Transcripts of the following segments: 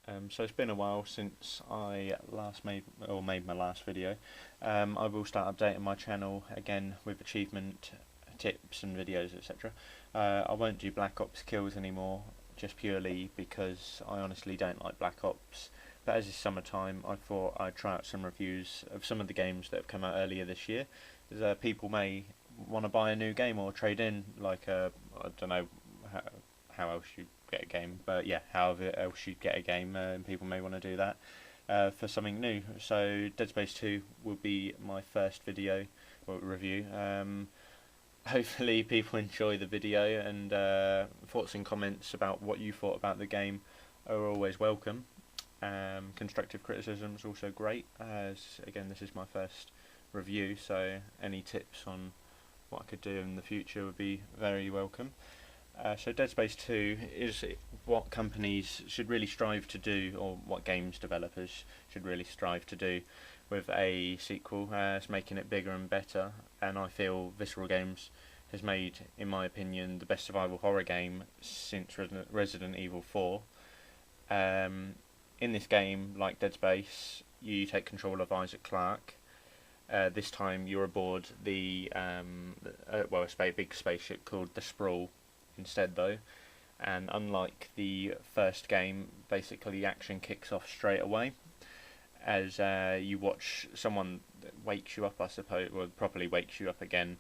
So it's been a while since I last made my last video. I will start updating my channel again with achievement tips and videos, etc. I won't do Black Ops kills anymore, just purely because I honestly don't like Black Ops. But as it's summertime, I thought I'd try out some reviews of some of the games that have come out earlier this year. As, people may want to buy a new game or trade in, like I don't know how else you get a game, but yeah, however else you get a game, and people may want to do that for something new. So Dead Space 2 will be my first video or review. Hopefully people enjoy the video, and thoughts and comments about what you thought about the game are always welcome. Constructive criticism is also great, as again this is my first review, so any tips on what I could do in the future would be very welcome. So Dead Space 2 is what companies should really strive to do, or what games developers should really strive to do with a sequel. It's making it bigger and better, and I feel Visceral Games has made, in my opinion, the best survival horror game since Resident Evil 4. In this game, like Dead Space, you take control of Isaac Clarke. This time you're aboard the a big spaceship called the Sprawl instead though, and unlike the first game, basically the action kicks off straight away as you watch someone that wakes you up, I suppose, well, properly wakes you up again,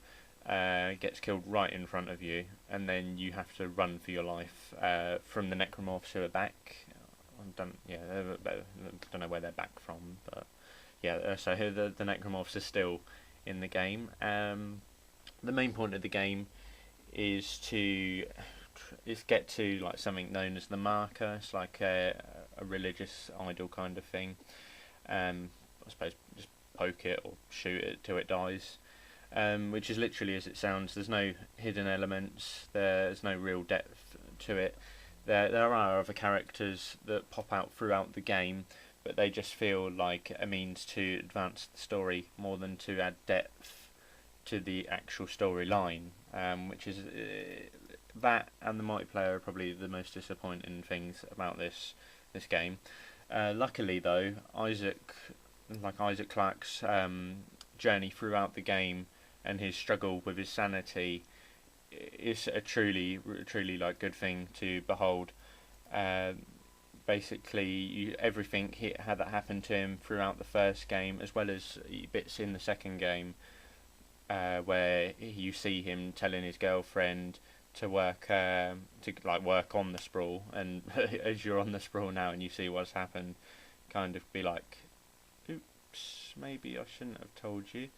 gets killed right in front of you, and then you have to run for your life from the necromorphs who are back. I don't know where they're back from, but yeah, so here the necromorphs are still in the game. The main point of the game is get to like something known as the marker. It's like a religious idol kind of thing. I suppose just poke it or shoot it till it dies, which is literally as it sounds. There's no hidden elements. There's no real depth to it. There are other characters that pop out throughout the game, but they just feel like a means to advance the story more than to add depth to the actual storyline, which is that and the multiplayer are probably the most disappointing things about this game. Luckily though, Isaac Clarke's journey throughout the game and his struggle with his sanity is a truly like good thing to behold. Basically, everything had that happened to him throughout the first game, as well as bits in the second game, where you see him telling his girlfriend to work on the Sprawl, and as you're on the Sprawl now and you see what's happened, kind of be like, oops, maybe I shouldn't have told you.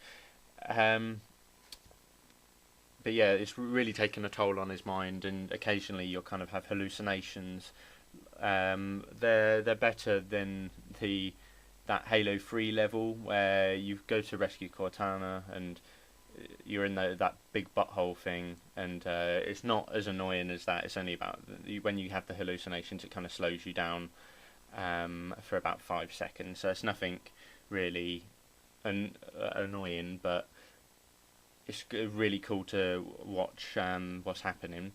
But yeah, it's really taken a toll on his mind, and occasionally you'll kind of have hallucinations. They're better than that Halo 3 level where you go to rescue Cortana and you're in that big butthole thing, and it's not as annoying as that. It's only about when you have the hallucinations, it kind of slows you down for about 5 seconds. So it's nothing really annoying, but it's really cool to watch what's happening.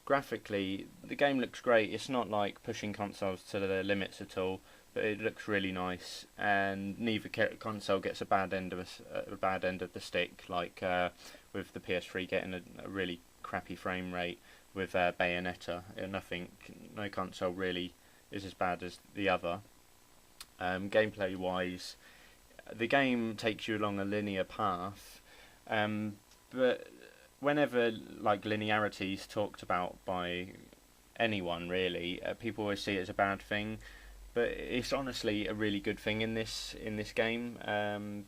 Graphically, the game looks great. It's not like pushing consoles to their limits at all, but it looks really nice. And neither console gets a bad end of the stick, like with the PS3 getting a really crappy frame rate with Bayonetta. No console really is as bad as the other. Gameplay wise, the game takes you along a linear path, but whenever like linearity is talked about by anyone really, people always see it as a bad thing, but it's honestly a really good thing in this game,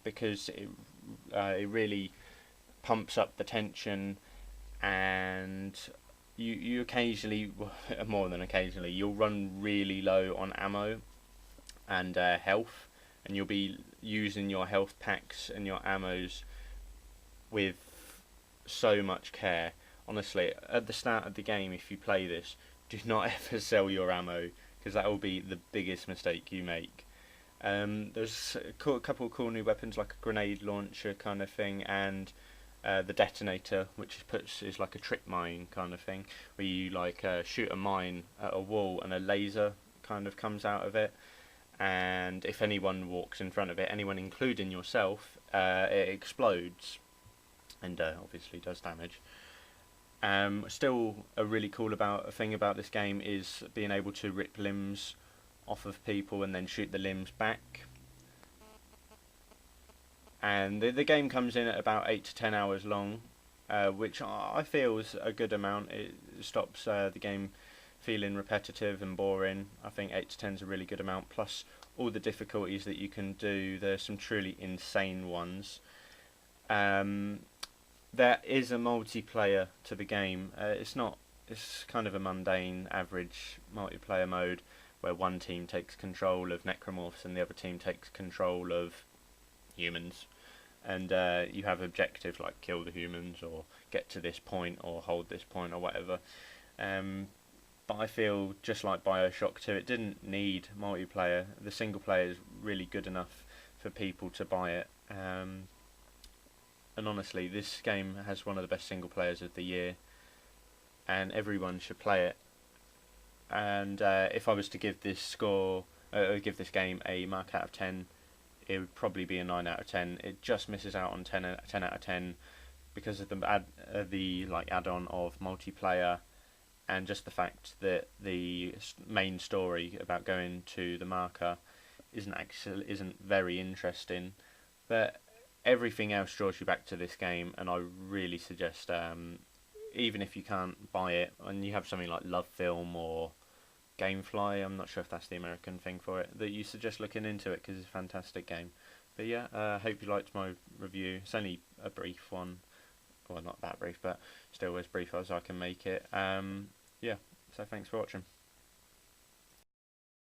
because it really pumps up the tension, and you occasionally, more than occasionally, you'll run really low on ammo and health, and you'll be using your health packs and your ammos with so much care. Honestly, at the start of the game, if you play this, do not ever sell your ammo, because that will be the biggest mistake you make. There's a couple of cool new weapons, like a grenade launcher kind of thing, and the detonator, which is like a trick mine kind of thing, where you shoot a mine at a wall and a laser kind of comes out of it, and if anyone walks in front of it, anyone including yourself, it explodes and obviously does damage. Still, a really cool thing about this game is being able to rip limbs off of people and then shoot the limbs back. And the game comes in at about 8 to 10 hours long, which I feel is a good amount. It stops the game feeling repetitive and boring. I think 8 to 10 is a really good amount, plus all the difficulties that you can do. There's some truly insane ones. There is a multiplayer to the game. It's kind of a mundane, average multiplayer mode where one team takes control of necromorphs and the other team takes control of humans. And you have objectives like kill the humans or get to this point or hold this point or whatever. But I feel just like Bioshock 2, it didn't need multiplayer. The single player is really good enough for people to buy it. And honestly, this game has one of the best single players of the year, and everyone should play it. And if I was to give this game a mark out of 10, it would probably be a 9 out of 10. It just misses out on 10 out of 10 because of the add-on of multiplayer, and just the fact that the main story about going to the marker isn't very interesting. But everything else draws you back to this game, and I really suggest, even if you can't buy it, and you have something like Love Film or Gamefly, I'm not sure if that's the American thing for it, that you suggest looking into it because it's a fantastic game. But yeah, I hope you liked my review. It's only a brief one, well, not that brief, but still as brief as I can make it. Yeah, so thanks for watching.